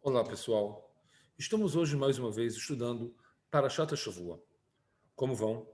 Olá, pessoal. Estamos hoje mais uma vez estudando Parashat Shavua. Como vão?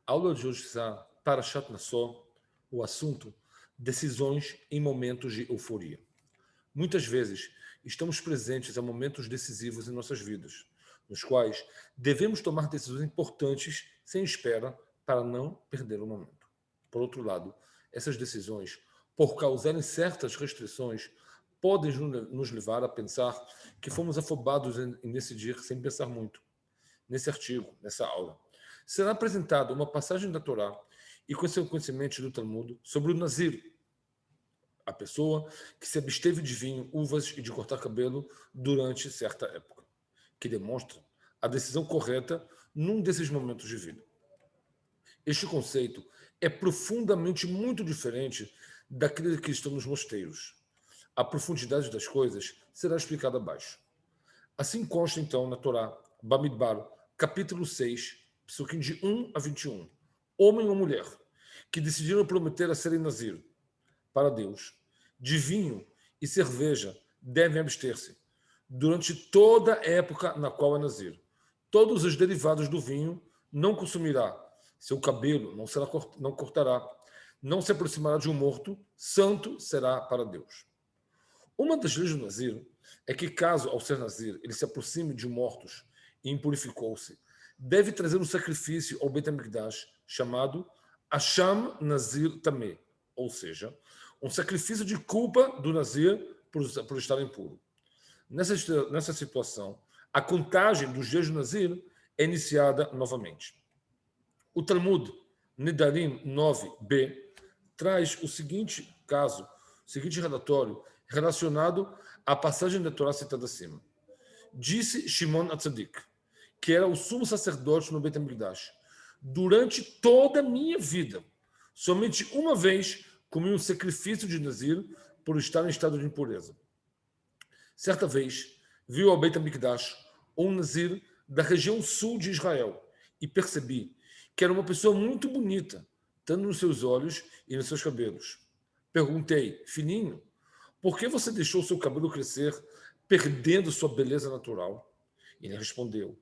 A aula de hoje será Parashat Nassó, o assunto decisões em momentos de euforia. Muitas vezes estamos presentes a momentos decisivos em nossas vidas, nos quais devemos tomar decisões importantes sem espera para não perder o momento. Por outro lado, essas decisões, por causarem certas restrições, podem nos levar a pensar que fomos afobados em decidir sem pensar muito. Nesse artigo, nessa aula, será apresentada uma passagem da Torá e consequentemente do Talmud sobre o Nazir, a pessoa que se absteve de vinho, uvas e de cortar cabelo durante certa época, que demonstra a decisão correta num desses momentos de vida. Este conceito é profundamente muito diferente daquele que estão nos mosteiros. A profundidade das coisas será explicada abaixo. Assim consta, então, na Torá, Bamidbar, capítulo 6, psukim de 1 a 21. Homem ou mulher que decidiram prometer a serem nazir para Deus, de vinho e cerveja devem abster-se durante toda a época na qual é nazir. Todos os derivados do vinho não consumirá, seu cabelo não cortará, não se aproximará de um morto, santo será para Deus. Uma das leis do nazir é que, caso ao ser nazir ele se aproxime de mortos e impurificou-se, deve trazer um sacrifício ao Beit HaMikdash chamado Asham Nazir Tameh, ou seja, um sacrifício de culpa do nazir por estar impuro. Nessa situação, a contagem dos dias do nazir é iniciada novamente. O Talmud, Nedarim 9b, traz o seguinte caso, o seguinte relatório relacionado à passagem da Torá citada acima. Disse Shimon Atzadik, que era o sumo sacerdote no Beit HaMikdash, durante toda a minha vida, somente uma vez comi um sacrifício de Nazir por estar em estado de impureza. Certa vez, viu ao Beit HaMikdash um Nazir da região sul de Israel e percebi que era uma pessoa muito bonita, tanto nos seus olhos e nos seus cabelos. Perguntei, filhinho, por que você deixou seu cabelo crescer, perdendo sua beleza natural? Ele respondeu,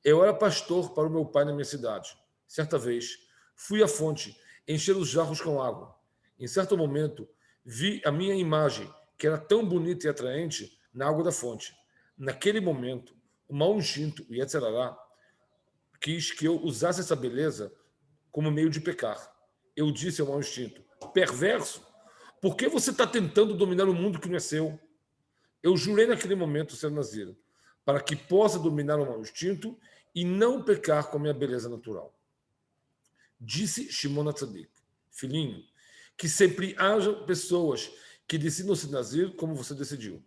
eu era pastor para o meu pai na minha cidade. Certa vez, fui à fonte encher os jarros com água. Em certo momento, vi a minha imagem, que era tão bonita e atraente, na água da fonte. Naquele momento, o mau instinto, o Yetzirará, quis que eu usasse essa beleza como meio de pecar. Eu disse ao mau instinto, perverso, por que você está tentando dominar o mundo que não é seu? Eu jurei naquele momento ser nazir, para que possa dominar o mau instinto e não pecar com a minha beleza natural. Disse Shimon Atzadik, filhinho, que sempre haja pessoas que decidam ser nazir como você decidiu.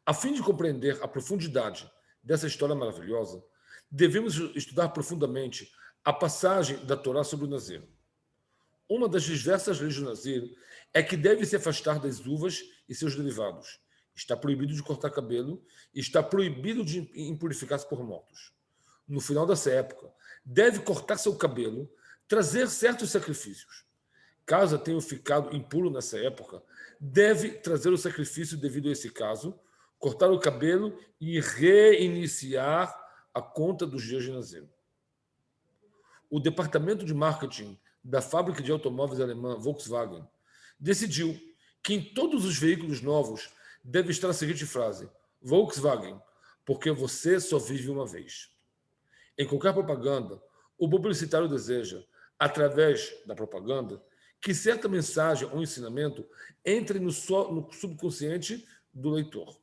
A fim de compreender a profundidade dessa história maravilhosa, devemos estudar profundamente a passagem da Torá sobre o nazir. Uma das diversas leis do nazir é que deve se afastar das uvas e seus derivados. Está proibido de cortar cabelo e está proibido de impurificar-se por mortos. No final dessa época, deve cortar seu cabelo, trazer certos sacrifícios. Caso tenha ficado impuro nessa época, deve trazer o sacrifício devido a esse caso, cortar o cabelo e reiniciar a conta dos dias de nazir. O departamento de marketing da fábrica de automóveis alemã Volkswagen decidiu que em todos os veículos novos deve estar a seguinte frase: Volkswagen, porque você só vive uma vez. Em qualquer propaganda, o publicitário deseja, através da propaganda, que certa mensagem ou ensinamento entre no subconsciente do leitor.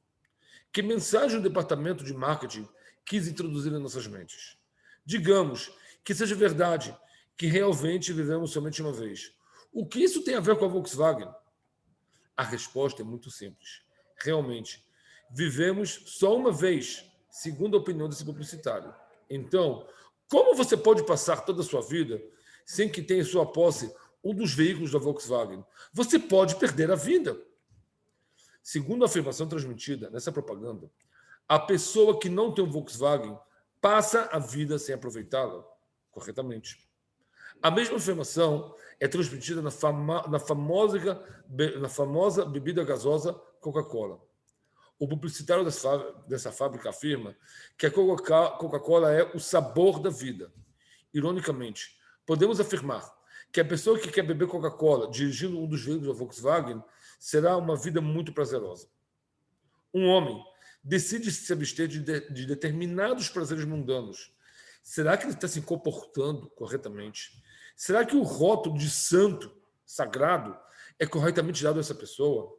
Que mensagem o departamento de marketing quis introduzir em nossas mentes? Digamos que seja verdade que realmente vivemos somente uma vez. O que isso tem a ver com a Volkswagen? A resposta é muito simples. Realmente, vivemos só uma vez, segundo a opinião desse publicitário. Então, como você pode passar toda a sua vida sem que tenha em sua posse um dos veículos da Volkswagen? Você pode perder a vida. Segundo a afirmação transmitida nessa propaganda, a pessoa que não tem um Volkswagen passa a vida sem aproveitá-la corretamente. A mesma afirmação é transmitida na famosa bebida gasosa Coca-Cola. O publicitário dessa fábrica afirma que a Coca-Cola é o sabor da vida. Ironicamente, podemos afirmar que a pessoa que quer beber Coca-Cola dirigindo um dos veículos da Volkswagen será uma vida muito prazerosa. Um homem decide se abster de determinados prazeres mundanos. Será que ele está se comportando corretamente? Será que o rótulo de santo, sagrado, é corretamente dado a essa pessoa?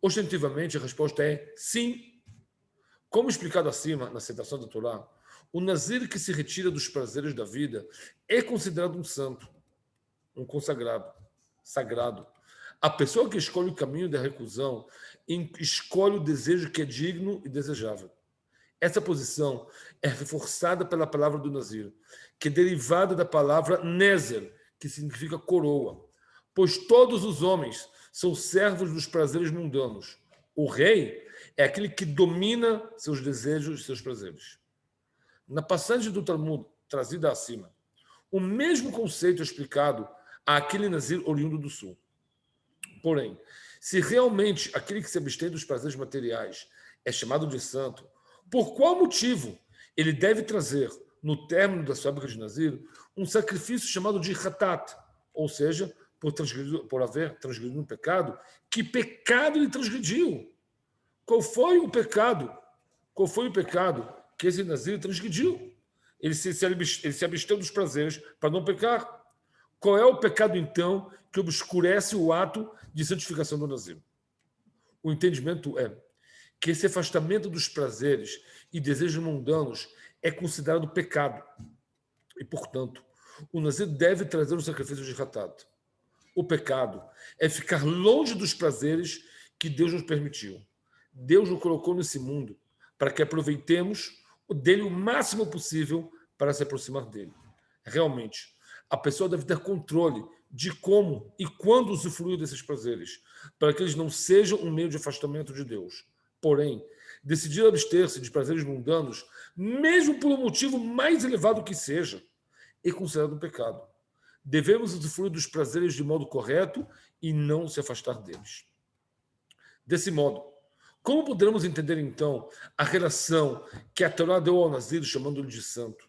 Ostentativamente, a resposta é sim. Como explicado acima, na citação da Torá, o nazir que se retira dos prazeres da vida é considerado um santo, um consagrado, sagrado. A pessoa que escolhe o caminho da reclusão escolhe o desejo que é digno e desejável. Essa posição é reforçada pela palavra do nazir, que é derivada da palavra nezer, que significa coroa, pois todos os homens são servos dos prazeres mundanos. O rei é aquele que domina seus desejos e seus prazeres. Na passagem do Talmud, trazida acima, o mesmo conceito é explicado àquele nazir oriundo do sul. Porém, se realmente aquele que se abstém dos prazeres materiais é chamado de santo, por qual motivo ele deve trazer, no término da sua época de nazir, um sacrifício chamado de hatat, ou seja, por haver transgredido um pecado? Que pecado ele transgrediu? Qual foi o pecado? Qual foi o pecado que esse nazir transgrediu? Ele se absteu dos prazeres para não pecar. Qual é o pecado, então, que obscurece o ato de santificação do nazir? O entendimento é que esse afastamento dos prazeres e desejos mundanos é considerado pecado. E, portanto, o nazir deve trazer o sacrifício de hatat. O pecado é ficar longe dos prazeres que Deus nos permitiu. Deus nos colocou nesse mundo para que aproveitemos dele o máximo possível para se aproximar dele. Realmente, a pessoa deve ter controle de como e quando usufruir desses prazeres, para que eles não sejam um meio de afastamento de Deus. Porém, decidir abster-se de prazeres mundanos, mesmo por um motivo mais elevado que seja, é considerado um pecado. Devemos usufruir dos prazeres de modo correto e não se afastar deles. Desse modo, como poderemos entender, então, a relação que a Torá deu ao nazir, chamando-lhe de santo?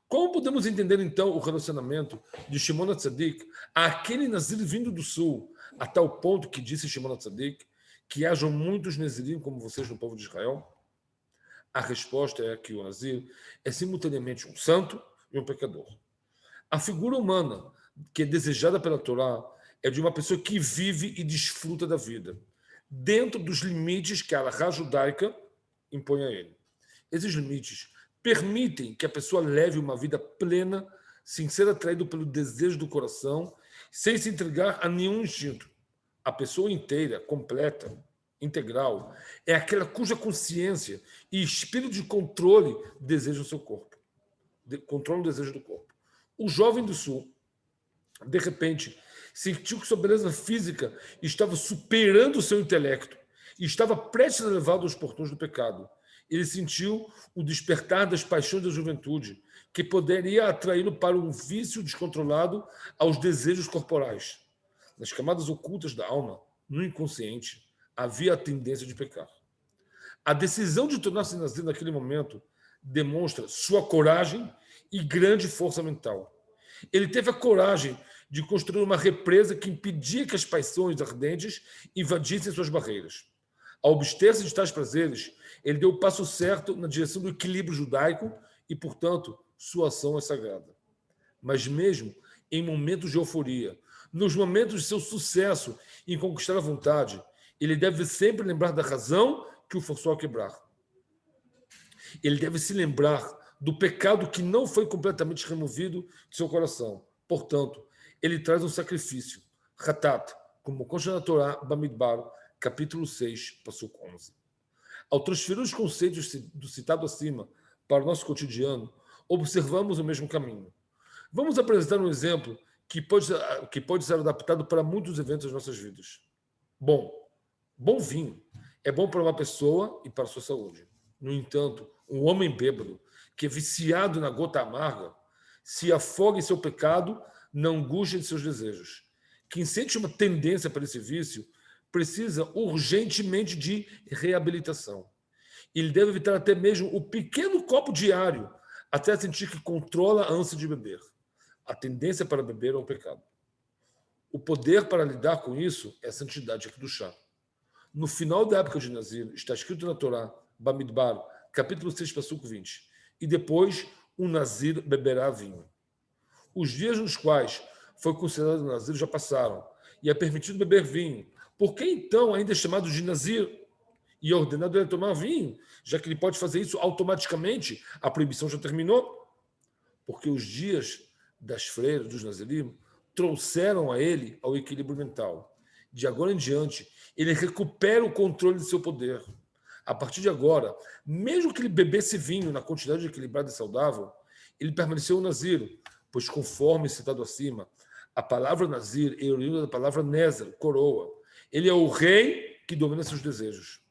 Como podemos entender, então, o relacionamento de Shimon HaTzadik àquele nazir vindo do sul, a tal ponto que disse Shimon HaTzadik que hajam muitos nazirim como vocês no povo de Israel? A resposta é que o nazir é simultaneamente um santo e um pecador. A figura humana que é desejada pela Torá é de uma pessoa que vive e desfruta da vida, dentro dos limites que a Halachá judaica impõe a ele. Esses limites permitem que a pessoa leve uma vida plena, sem ser atraído pelo desejo do coração, sem se entregar a nenhum instinto. A pessoa inteira, completa, integral, é aquela cuja consciência e espírito de controle desejam o seu corpo. Controlam o desejo do corpo. O jovem do sul, de repente, sentiu que sua beleza física estava superando o seu intelecto e estava prestes a levá-lo aos portões do pecado. Ele sentiu o despertar das paixões da juventude, que poderia atraí-lo para um vício descontrolado aos desejos corporais. Nas camadas ocultas da alma, no inconsciente, havia a tendência de pecar. A decisão de tornar-se nazir naquele momento demonstra sua coragem e grande força mental. Ele teve a coragem de construir uma represa que impedia que as paixões ardentes invadissem suas barreiras. Ao abster-se de tais prazeres, ele deu o passo certo na direção do equilíbrio judaico e, portanto, sua ação é sagrada. Mas mesmo em momentos de euforia, nos momentos de seu sucesso em conquistar a vontade, ele deve sempre lembrar da razão que o forçou a quebrar. Ele deve se lembrar do pecado que não foi completamente removido de seu coração. Portanto, ele traz um sacrifício, hatat, como consta na Torá, Bamidbar, capítulo 6, passuco 11. Ao transferir os conceitos do citado acima para o nosso cotidiano, observamos o mesmo caminho. Vamos apresentar um exemplo que pode ser adaptado para muitos eventos das nossas vidas. Bom vinho é bom para uma pessoa e para a sua saúde. No entanto, um homem bêbado, que é viciado na gota amarga, se afoga em seu pecado, não angústia de seus desejos. Quem sente uma tendência para esse vício precisa urgentemente de reabilitação. Ele deve evitar até mesmo o pequeno copo diário, até sentir que controla a ânsia de beber. A tendência para beber é um pecado. O poder para lidar com isso é a santidade aqui do chá. No final da época de Nazir, está escrito na Torá, Bamidbar, capítulo 6, versículo 20. E depois, o Nazir beberá vinho. Os dias nos quais foi considerado Nazir já passaram, e é permitido beber vinho. Por que então ainda é chamado de Nazir? E é ordenado ele tomar vinho, já que ele pode fazer isso automaticamente, a proibição já terminou? Porque os dias das freiras, dos nazirim, trouxeram a ele ao equilíbrio mental. De agora em diante, ele recupera o controle de seu poder. A partir de agora, mesmo que ele bebesse vinho na quantidade equilibrada e saudável, ele permaneceu naziro, pois conforme citado acima, a palavra nazir é oriunda da palavra nezer, coroa. Ele é o rei que domina seus desejos.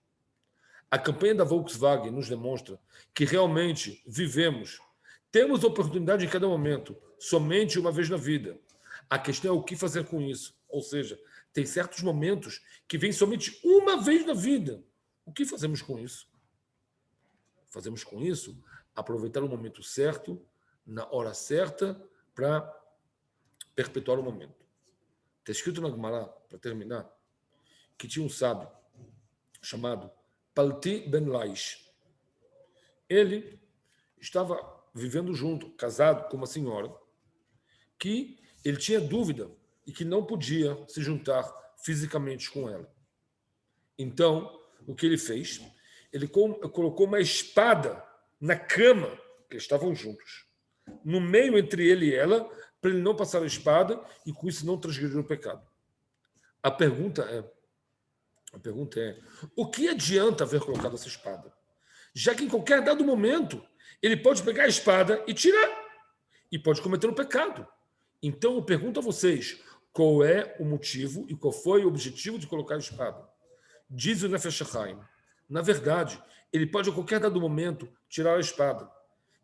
A campanha da Volkswagen nos demonstra que realmente temos oportunidade em cada momento, somente uma vez na vida. A questão é o que fazer com isso. Ou seja, tem certos momentos que vêm somente uma vez na vida. O que fazemos com isso? Fazemos com isso aproveitar o momento certo, na hora certa, para perpetuar o momento. Está escrito na Gemara, para terminar, que tinha um sábio chamado Palti Ben Laish. Ele estava vivendo junto, casado com uma senhora, que ele tinha dúvida e que não podia se juntar fisicamente com ela. Então, o que ele fez? Ele colocou uma espada na cama, que eles estavam juntos, no meio entre ele e ela, para ele não passar a espada e com isso não transgredir o pecado. A pergunta é, o que adianta haver colocado essa espada? Já que em qualquer dado momento ele pode pegar a espada e tirar, e pode cometer um pecado. Então eu pergunto a vocês, qual é o motivo e qual foi o objetivo de colocar a espada? Diz o Nefesh HaChaim, na verdade, ele pode a qualquer dado momento tirar a espada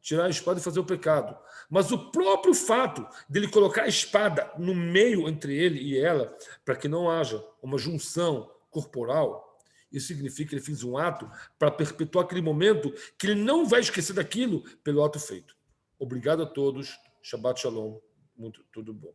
e fazer o pecado. Mas o próprio fato dele colocar a espada no meio entre ele e ela, para que não haja uma junção corporal, isso significa que ele fez um ato para perpetuar aquele momento que ele não vai esquecer daquilo pelo ato feito. Obrigado a todos. Shabbat Shalom. Tudo bom.